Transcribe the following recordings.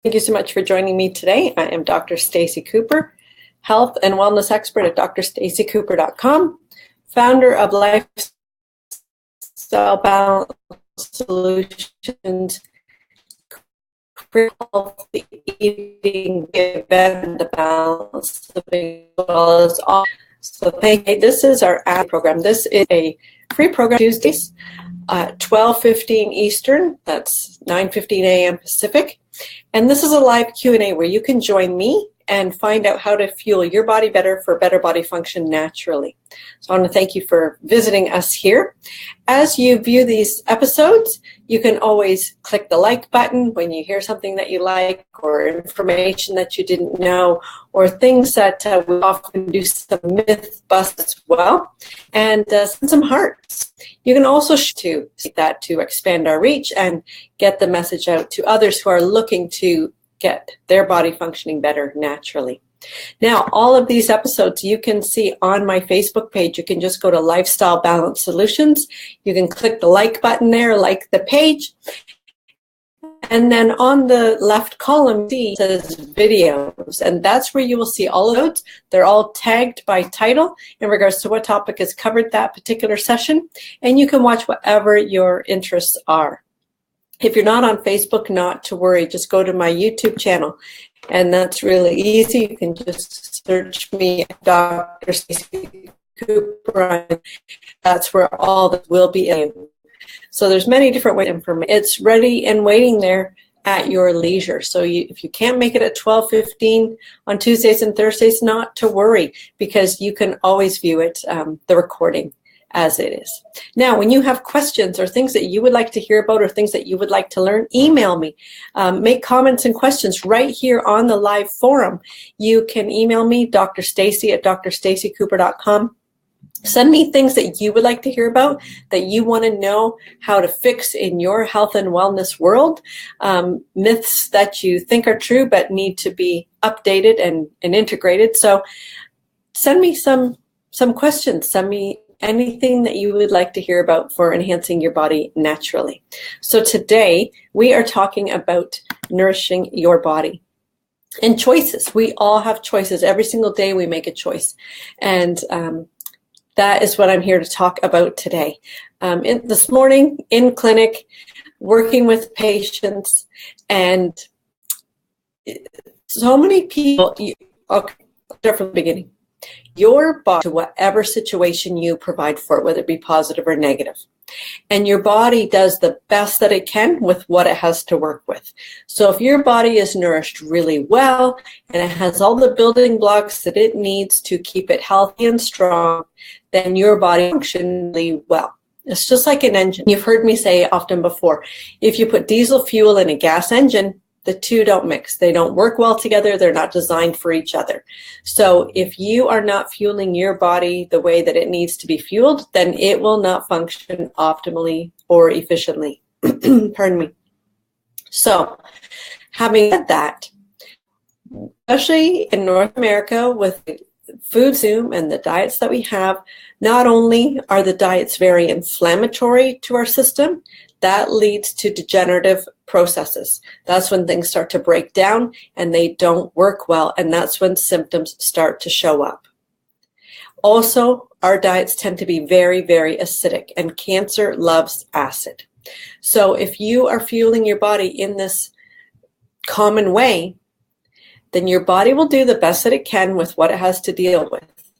Thank you so much for joining me today. I am Dr. Stacey Cooper, health and wellness expert at drstaceycooper.com, founder of Lifestyle Balance Solutions, healthy eating, better balance, as well as all. So this is our ad program. This is a free program Tuesdays, 12:15 Eastern. That's 9:15 a.m. Pacific. And this is a live Q&A where you can join me and find out how to fuel your body better for better body function naturally. So I want to thank you for visiting us here. As you view these episodes, you can always click the like button when you hear something that you like, or information that you didn't know, or things that we often do some myth busts as well, and send some hearts. You can also see that to expand our reach and get the message out to others who are looking to get their body functioning better naturally. Now, all of these episodes you can see on my Facebook page. You can just go to Lifestyle Balance Solutions. You can click the like button there, like the page. And then on the left column, it says videos, and that's where you will see all of those. They're all tagged by title in regards to what topic is covered that particular session, and you can watch whatever your interests are. If you're not on Facebook, not to worry, just go to my YouTube channel, and that's really easy. You can just search me, Dr. Stacey Cooper. That's where all that will be in. So there's many different ways of information. It's ready and waiting there at your leisure. So if you can't make it at 12:15 on Tuesdays and Thursdays, not to worry, because you can always view it, the recording, as it is. Now, when you have questions or things that you would like to hear about or things that you would like to learn, email me. Make comments and questions right here on the live forum. You can email me, Dr. Stacey at drstaceycooper.com. Send me things that you would like to hear about, that you want to know how to fix in your health and wellness world, myths that you think are true but need to be updated and integrated. So send me some questions. Send me anything that you would like to hear about for enhancing your body naturally. So today we are talking about nourishing your body. And choices. We all have choices. Every single day we make a choice. And that is what I'm here to talk about today. This morning in clinic, working with patients, and so many people, okay, I'll start from the beginning. Your body, to whatever situation you provide for it, whether it be positive or negative. And your body does the best that it can with what it has to work with. So if your body is nourished really well and it has all the building blocks that it needs to keep it healthy and strong, then your body functions really well. It's just like an engine. You've heard me say often before, if you put diesel fuel in a gas engine, the two don't mix. They don't work well together. They're not designed for each other. So if you are not fueling your body the way that it needs to be fueled, then it will not function optimally or efficiently. Pardon me. So having said that, especially in North America with food zoom and the diets that we have, not only are the diets very inflammatory to our system, that leads to degenerative processes. That's when things start to break down and they don't work well, and that's when symptoms start to show up. Also, our diets tend to be very, very acidic, and cancer loves acid. So if you are fueling your body in this common way, then your body will do the best that it can with what it has to deal with,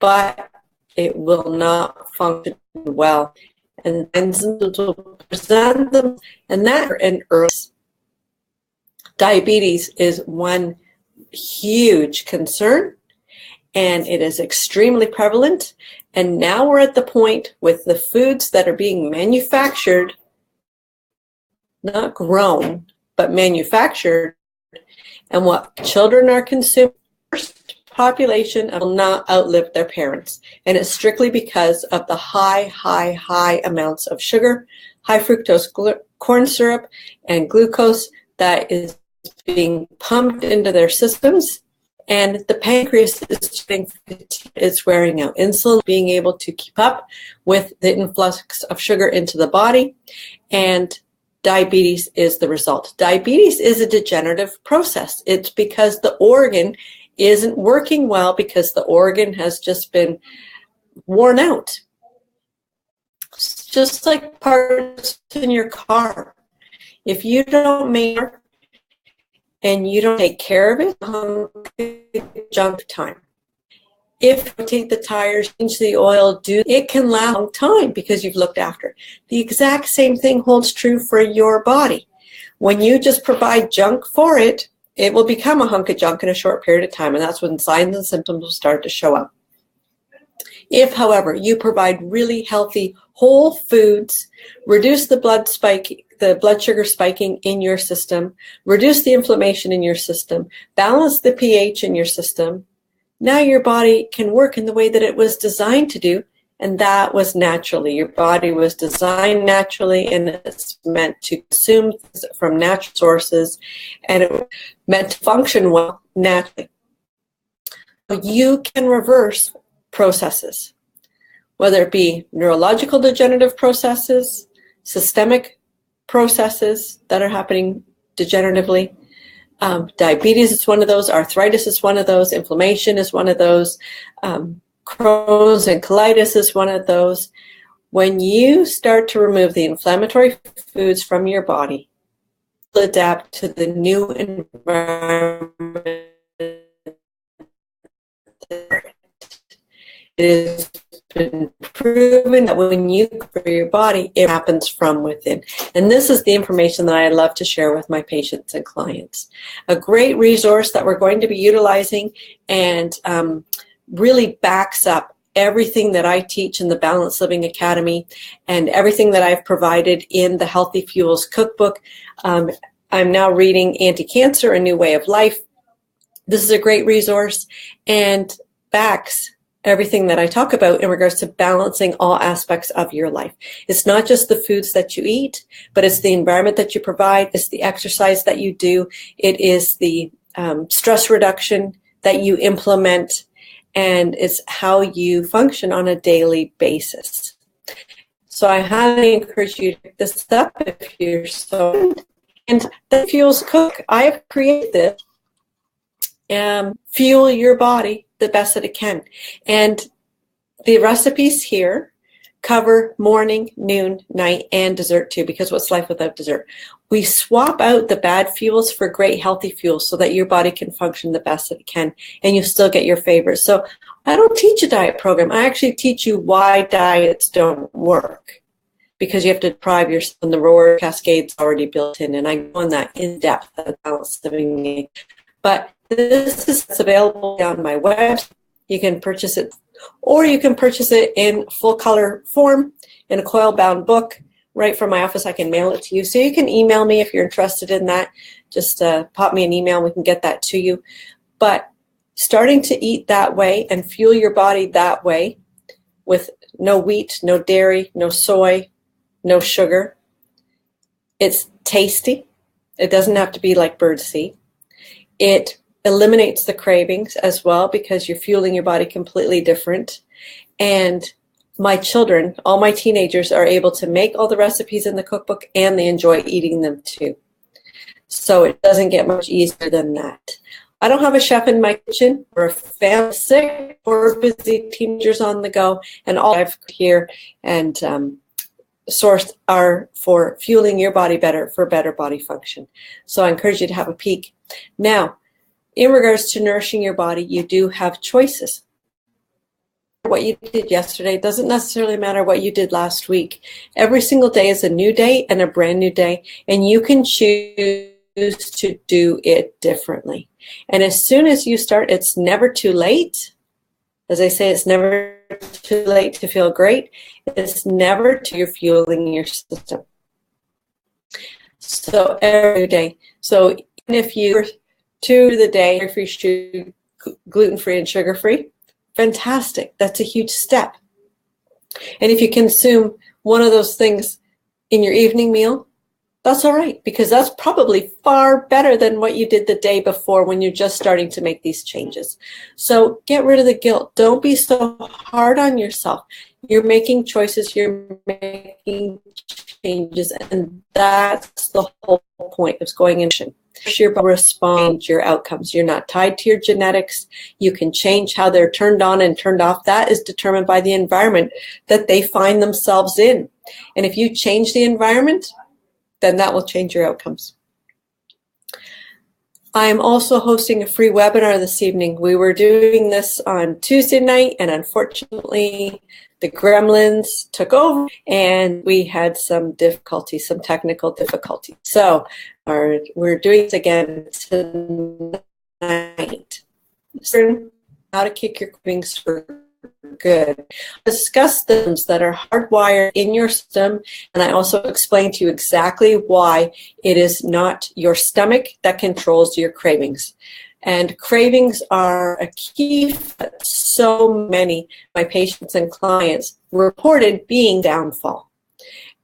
but it will not function well. And enzymes will present them, and that in early. Diabetes is one huge concern, and it is extremely prevalent. And now we're at the point with the foods that are being manufactured, not grown, but manufactured, and what children are consuming. Population will not outlive their parents, and it's strictly because of the high amounts of sugar, high fructose corn syrup, and glucose that is being pumped into their systems, and the pancreas is wearing out. Insulin being able to keep up with the influx of sugar into the body, and diabetes is the result. Diabetes is a degenerative process. It's because the organ isn't working well, because the organ has just been worn out. It's just like parts in your car. If you don't make it and you don't take care of it, junk time. If you take the tires, change the oil, it can last a long time because you've looked after it. The exact same thing holds true for your body. When you just provide junk for it, it will become a hunk of junk in a short period of time, and that's when signs and symptoms will start to show up. If, however, you provide really healthy whole foods, reduce the blood sugar spiking in your system, reduce the inflammation in your system, balance the pH in your system, now your body can work in the way that it was designed to do, and that was naturally. Your body was designed naturally, and it's meant to consume from natural sources, and it was meant to function well naturally. You can reverse processes, whether it be neurological degenerative processes, systemic processes that are happening degeneratively. Diabetes is one of those, arthritis is one of those, inflammation is one of those, Crohn's and colitis is one of those. When you start to remove the inflammatory foods from your body, adapt to the new environment. It has been proven that when you cook for your body, it happens from within. And this is the information that I love to share with my patients and clients. A great resource that we're going to be utilizing and really backs up everything that I teach in the Balanced Living Academy and everything that I've provided in the Healthy Fuels Cookbook. I'm now reading Anti-Cancer, A New Way of Life. This is a great resource and backs everything that I talk about in regards to balancing all aspects of your life. It's not just the foods that you eat, but it's the environment that you provide, it's the exercise that you do, it is the stress reduction that you implement, and it's how you function on a daily basis. So I highly encourage you to pick this up if you're so. And the Fuels Cook, I have created this. Fuel your body the best that it can. And the recipes here cover morning, noon, night, and dessert too, because what's life without dessert? We swap out the bad fuels for great healthy fuels so that your body can function the best that it can and you still get your favors. So I don't teach a diet program. I actually teach you why diets don't work, because you have to deprive yourself, and the reward cascade's already built in, and I go on that in depth at Balanced Living. But this is available on my website. You can purchase it, or you can purchase it in full color form in a coil-bound book right from my office. I can mail it to you. So you can email me if you're interested in that. Just pop me an email and we can get that to you. But starting to eat that way and fuel your body that way with no wheat, no dairy, no soy, no sugar. It's tasty. It doesn't have to be like birdseed. It eliminates the cravings as well because you're fueling your body completely different. And my children, all my teenagers, are able to make all the recipes in the cookbook and they enjoy eating them too. So it doesn't get much easier than that. I don't have a chef in my kitchen or a family sick or busy teenagers on the go, and all I've here and sourced are for fueling your body better for better body function. So I encourage you to have a peek. Now, in regards to nourishing your body, you do have choices. What you did yesterday doesn't necessarily matter what you did last week. Every single day is a new day and a brand new day, and you can choose to do it differently. And as soon as you start, it's never too late. As I say, it's never too late to feel great. It's never too fueling your system. So every day. So even if you're to the day if you're gluten-free and sugar-free, fantastic. That's a huge step. And if you consume one of those things in your evening meal, that's all right, because that's probably far better than what you did the day before when you're just starting to make these changes. So get rid of the guilt. Don't be so hard on yourself. You're making choices. You're making changes, and that's the whole point of going in. Your body responds to your outcomes. You're not tied to your genetics. You can change how they're turned on and turned off. That is determined by the environment that they find themselves in. And if you change the environment, then that will change your outcomes. I'm also hosting a free webinar this evening. We were doing this on Tuesday night, and unfortunately, the gremlins took over and we had some difficulties, some technical difficulties. So we're doing this again tonight. How to kick your cravings for good. Discuss things that are hardwired in your system, and I also explain to you exactly why it is not your stomach that controls your cravings. And cravings are a key for so many of my patients and clients reported being downfall.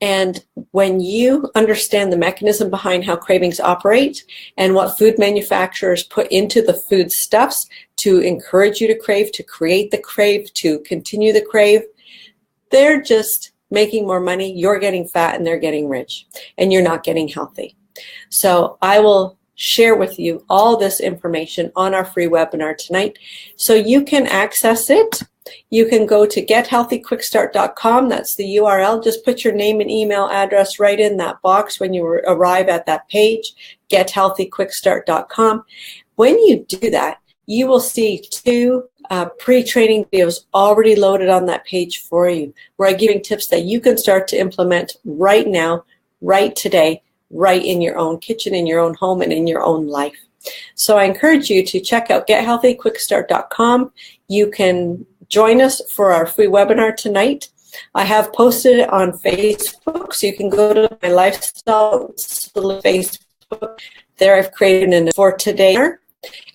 And when you understand the mechanism behind how cravings operate and what food manufacturers put into the foodstuffs to encourage you to crave, to create the crave, to continue the crave, they're just making more money. You're getting fat and they're getting rich, and you're not getting healthy. So I will share with you all this information on our free webinar tonight so you can access it. You can go to gethealthyquickstart.com. That's the URL. Just put your name and email address right in that box when you arrive at that page, gethealthyquickstart.com. When you do that, you will see 2 pre-training videos already loaded on that page for you, where I'm giving tips that you can start to implement right now, right today, right in your own kitchen, in your own home, and in your own life. So I encourage you to check out gethealthyquickstart.com. You can join us for our free webinar tonight. I have posted it on Facebook, so you can go to my Lifestyle Facebook. There I've created an for today,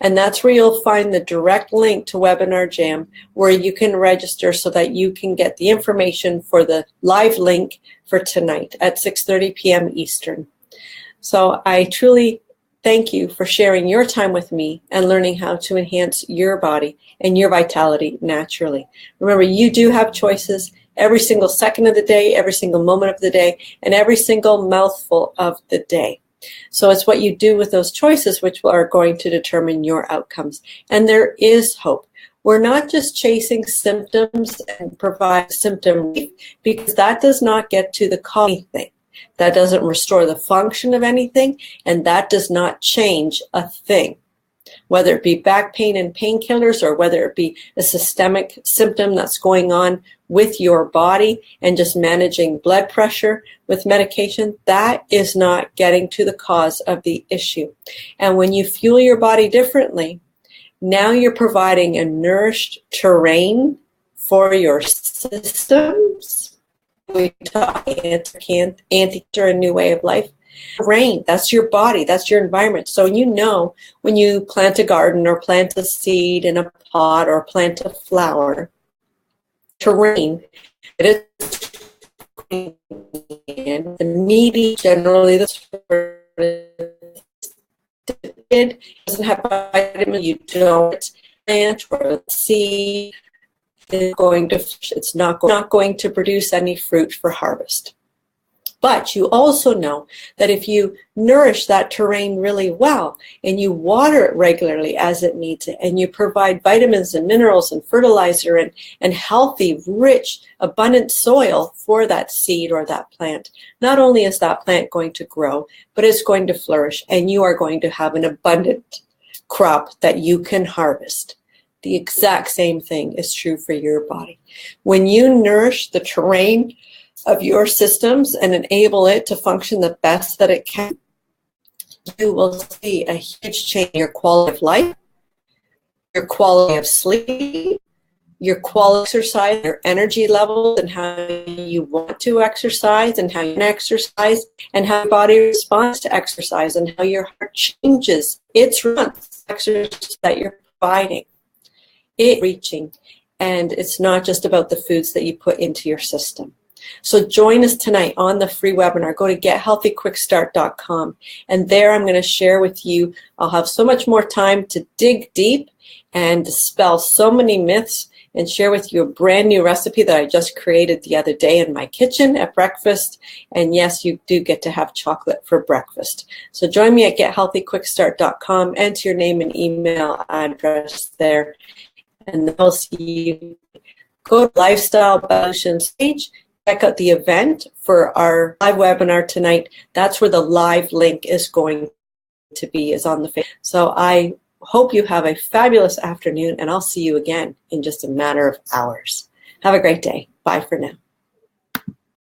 and that's where you'll find the direct link to Webinar Jam, where you can register so that you can get the information for the live link for tonight at 6:30 p.m. Eastern. So I truly thank you for sharing your time with me and learning how to enhance your body and your vitality naturally. Remember, you do have choices every single second of the day, every single moment of the day, and every single mouthful of the day. So it's what you do with those choices which are going to determine your outcomes. And there is hope. We're not just chasing symptoms and provide symptom relief, because that does not get to the cause of anything. That doesn't restore the function of anything, and that does not change a thing. Whether it be back pain and painkillers, or whether it be a systemic symptom that's going on with your body and just managing blood pressure with medication, that is not getting to the cause of the issue. And when you fuel your body differently, now you're providing a nourished terrain for your systems. We talk anti-cancer, a new way of life. Terrain, that's your body, that's your environment. So you know when you plant a garden or plant a seed in a pot or plant a flower, terrain, it is the meaty, generally it doesn't have vitamin, you don't plant or seed. It's not going to produce any fruit for harvest. But you also know that if you nourish that terrain really well and you water it regularly as it needs it, and you provide vitamins and minerals and fertilizer and healthy, rich, abundant soil for that seed or that plant, not only is that plant going to grow, but it's going to flourish, and you are going to have an abundant crop that you can harvest. The exact same thing is true for your body. When you nourish the terrain of your systems and enable it to function the best that it can, you will see a huge change in your quality of life, your quality of sleep, your quality of exercise, your energy levels, and how you want to exercise, and how you can exercise, and how your body responds to exercise, and how your heart changes its response to exercise that you're providing. It's reaching, and it's not just about the foods that you put into your system. So join us tonight on the free webinar. Go to gethealthyquickstart.com, and there I'm going to share with you. I'll have so much more time to dig deep and dispel so many myths and share with you a brand new recipe that I just created the other day in my kitchen at breakfast. And yes, you do get to have chocolate for breakfast. So join me at gethealthyquickstart.com. Enter your name and email address there, and I'll see you. Go to Lifestyle Solutions page. Check out the event for our live webinar tonight. That's where the live link is going to be, is on the Facebook. So I hope you have a fabulous afternoon, and I'll see you again in just a matter of hours. Have a great day. Bye for now.